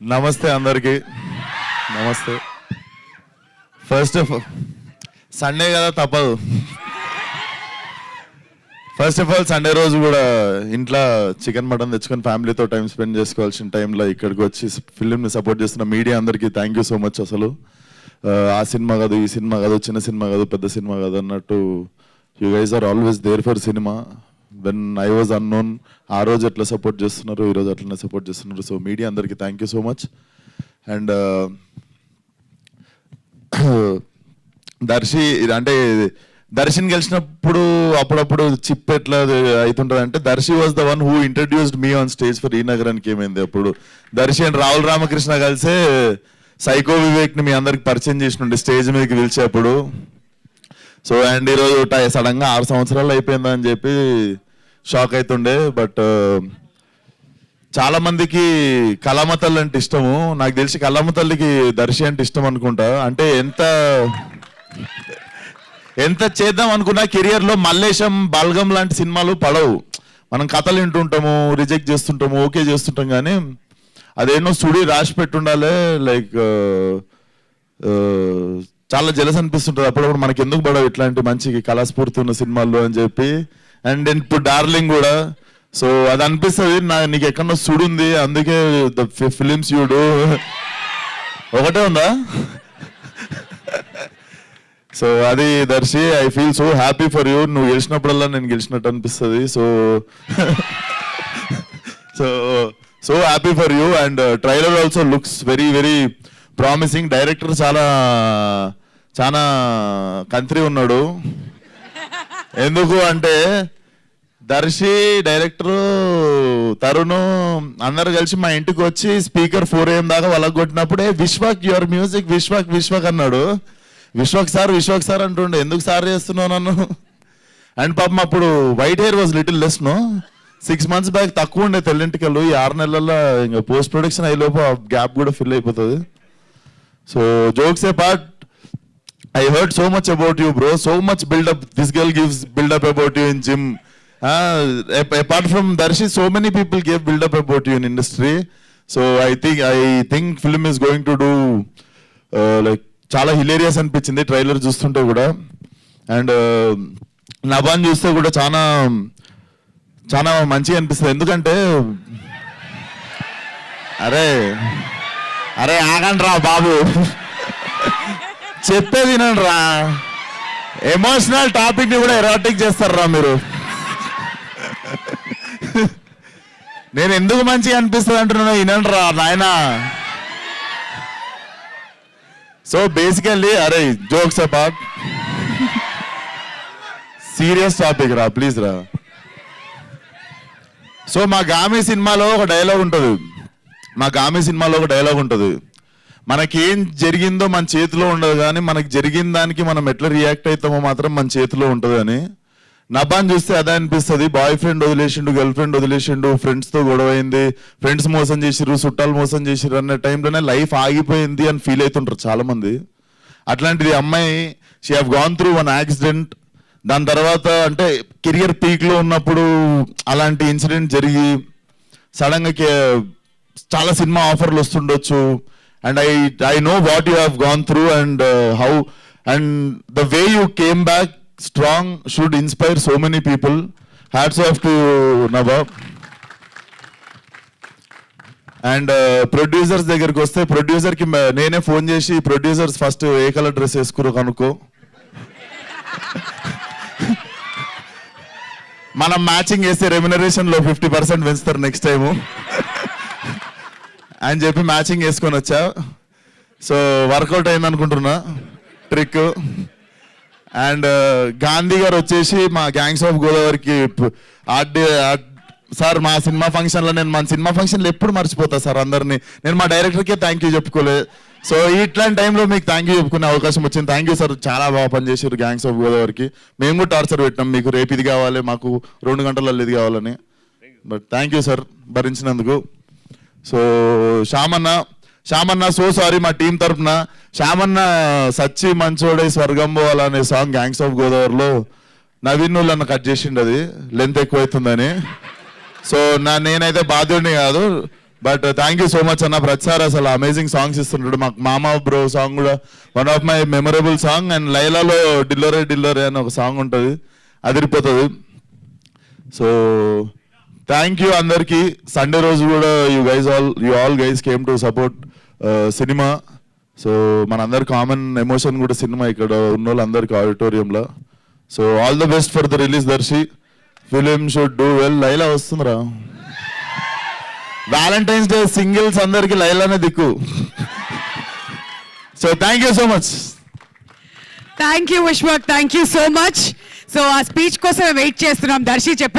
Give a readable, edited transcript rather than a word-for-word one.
నమస్తే అందరికి. నమస్తే. ఫస్ట్ ఆఫ్ ఆల్ సండే కదా తప్పదు. ఫస్ట్ ఆఫ్ ఆల్ సండే రోజు కూడా ఇంట్లో చికెన్ మటన్ తెచ్చుకొని ఫ్యామిలీతో టైం స్పెండ్ చేసుకోవాల్సిన టైంలో ఇక్కడికి వచ్చి ఫిలింని సపోర్ట్ చేస్తున్న మీడియా అందరికీ థ్యాంక్ యూ సో మచ్. అసలు ఆ సినిమా కాదు, ఈ సినిమా కాదు, చిన్న సినిమా కాదు, పెద్ద సినిమా కాదు అన్నట్టు you guys are always there for cinema. When I was unknown ఆ రోజు ఎట్లా సపోర్ట్ చేస్తున్నారు, ఈరోజు అట్లనే సపోర్ట్ చేస్తున్నారు. సో మీడియా అందరికీ thank you so much. And Darshan గెలిచినప్పుడు అప్పుడప్పుడు చిప్ ఎట్లా అవుతుంటుంది అంటే Darshi was the one who introduced me on stage for ఈ నగరానికి. ఏమైంది అప్పుడు దర్శి అండ్ రాహుల్ రామకృష్ణ కలిసే సైకో వివేక్ని మీ అందరికి పరిచయం చేసినండి స్టేజ్ మీదకి పిలిచేప్పుడు. సో అండ్ ఈరోజు సడన్గా 6 సంవత్సరాలు అయిపోయిందని చెప్పి షాక్ అవుతుండే. బట్ చాలా మందికి కళామ తల్లి అంటే ఇష్టము. నాకు తెలిసి కళామ తల్లికి దర్శి అంటే ఇష్టం అనుకుంటా. అంటే ఎంత చేద్దాం అనుకున్నా కెరియర్లో మల్లేశం, బల్గం లాంటి సినిమాలు పడవు. మనం కథలు వింటుంటాము, రిజెక్ట్ చేస్తుంటాము, ఓకే చేస్తుంటాం, కానీ అదేనో సుడి రాసి పెట్టుండాలి. లైక్ చాలా జలస్ అనిపిస్తుంటుంది అప్పుడప్పుడు మనకి, ఎందుకు పడవు ఇట్లాంటి మంచి కళాస్ఫూర్తి ఉన్న సినిమాల్లో అని చెప్పి. అండ్ ఇప్పుడు డార్లింగ్ కూడా. సో అది అనిపిస్తుంది నీకు ఎక్కడో సుడి ఉంది, అందుకే ద ఫిలిమ్స్ యూ డూ ఒకటే ఉందా. సో అది Darshi, I feel so happy for you. నువ్వు గెలిచినప్పుడల్లా నేను గెలిచినట్టు అనిపిస్తుంది. So happy for you. And trailer also looks very very promising. Director చాలా కంత్రి ఉన్నాడు. ఎందుకు అంటే దర్శి, డైరెక్టర్ తరుణ్ అందరు కలిసి మా ఇంటికి వచ్చి స్పీకర్ 4 AM దాకా వాళ్ళకి కొట్టినప్పుడే విశ్వక్ యువర్ మ్యూజిక్, విశ్వక్ అన్నాడు. విశ్వక్ సార్ అంటుండే, ఎందుకు సార్ చేస్తున్నావు నన్ను. అండ్ పాపం అప్పుడు white hair was little less. 6 months back తక్కువ ఉండే తెల్లింటికలు. ఈ 6 నెలల్లో ఇంకా పోస్ట్ ప్రొడక్షన్ అయ్యేలోపు ఆ గ్యాప్ కూడా ఫిల్ అయిపోతుంది. So jokes A part, I heard so much about you, bro. So much build-up. This girl gives build-up about you in gym. Apart from Darshi, so many people gave build-up about you in industry. So I think film is going to do like చాలా hilarious అనిపించింది trailer చూస్తుంటే కూడా. And నభాన్ చూస్తే కూడా చాలా మంచిగా అనిపిస్తుంది. ఎందుకంటే అరే ఆగండి రా బాబు, చెప్పేది వినండి రా. ఎమోషనల్ టాపిక్ ని కూడా ఎరాటిక్ చేస్తారా మీరు. నేను ఎందుకు మంచిగా అనిపిస్తుంది అంటున్నా, వినండి రా నాయనా. So basically jokes apart, serious topic రా ప్లీజ్ రా. సో మా గామి సినిమాలో ఒక డైలాగ్ ఉంటుంది. మనకేం జరిగిందో మన చేతిలో ఉండదు, కానీ మనకి జరిగిన దానికి మనం ఎట్లా రియాక్ట్ అవుతామో మాత్రం మన చేతిలో ఉంటుంది అని. నభాన్ చూస్తే అదే అనిపిస్తుంది. బాయ్ ఫ్రెండ్ వదిలేసిండు, గర్ల్ ఫ్రెండ్ వదిలేసిండు, ఫ్రెండ్స్తో గొడవైంది, ఫ్రెండ్స్ మోసం చేసిర్రు, చుట్టాలు మోసం చేసిర్రు అనే టైంలోనే లైఫ్ ఆగిపోయింది అని ఫీల్ అవుతుంటారు చాలా మంది. అట్లాంటిది అమ్మాయి, she have gone through one accident. దాని తర్వాత అంటే కెరియర్ పీక్లో ఉన్నప్పుడు అలాంటి ఇన్సిడెంట్ జరిగి సడన్గా చాలా సినిమా ఆఫర్లు వస్తుండొచ్చు. And I know what you have gone through and how and the way you came back strong should inspire so many people. Hats off to Navab. And producers దగ్గరికి వస్తే ప్రొడ్యూసర్కి నేనే ఫోన్ చేసి, producers first ఏ colour dress వేసుకురో కనుక్కో, మనం matching వేస్తే రెమ్యునరేషన్లో 50% పెంచుతారు next time అని చెప్పి మ్యాచింగ్ వేసుకొని వచ్చా. సో వర్కౌట్ అయింది అనుకుంటున్నా ట్రిక్. అండ్ గాంధీ గారు వచ్చేసి మా గ్యాంగ్స్ ఆఫ్ గోదావరికి సార్ మా సినిమా ఫంక్షన్లో, నేను మన సినిమా ఫంక్షన్లో ఎప్పుడు మర్చిపోతా సార్ అందరినీ. నేను మా డైరెక్టర్కే థ్యాంక్ యూ చెప్పుకోలేదు. సో ఇట్లాంటి టైంలో మీకు థ్యాంక్ యూ చెప్పుకునే అవకాశం వచ్చింది. థ్యాంక్ యూ సార్, చాలా బాగా పనిచేసారు గ్యాంగ్స్ ఆఫ్ గోదావరికి. మేము కూడా టార్చర్ పెట్టినాం, మీకు రేపు ఇది కావాలి, మాకు 2 గంటలలో ఇది కావాలని. బట్ థ్యాంక్ యూ సార్ భరించినందుకు. సో శ్యామన్న సో సారీ మా టీం తరఫున. శ్యామన్న సచ్చి మంచోడై స్వర్గం పోవాలనే సాంగ్ గ్యాంగ్స్ ఆఫ్ గోదావరిలో నవీన్ నన్ను కట్ చేసిండు, అది లెంత్ ఎక్కువ అవుతుందని. సో నేనైతే బాధ్యుడిని కాదు, but thank you so much అన్న. ప్రతిసారి అసలు అమేజింగ్ సాంగ్స్ ఇస్తుంటాడు. మాకు మామా బ్రో సాంగ్ కూడా one of my memorable song. And లైలాలో డిల్లరే డిల్లరే అని ఒక సాంగ్ ఉంటుంది, అదిరిపోతుంది. సో థ్యాంక్ యూ అందరికి. సండే రోజు కూడా you all guys came to support cinema. So మనందరి కామన్ ఎమోషన్ కూడా సినిమా, ఇక్కడ ఉన్న వాళ్ళందరికీ ఆడిటోరియంలో. So all the best for the release Darshi. Film should do well. Laila వస్తుందిరా, వ్యాలంటైన్స్ డే సింగిల్స్ అందరికి లైలానే దిక్కు. So thank you so much. Thank you Vishwak, thank you so much. So ఆ స్పీచ్ కోసం వెయిట్ చేస్తున్నాం. దర్శి చెప్పి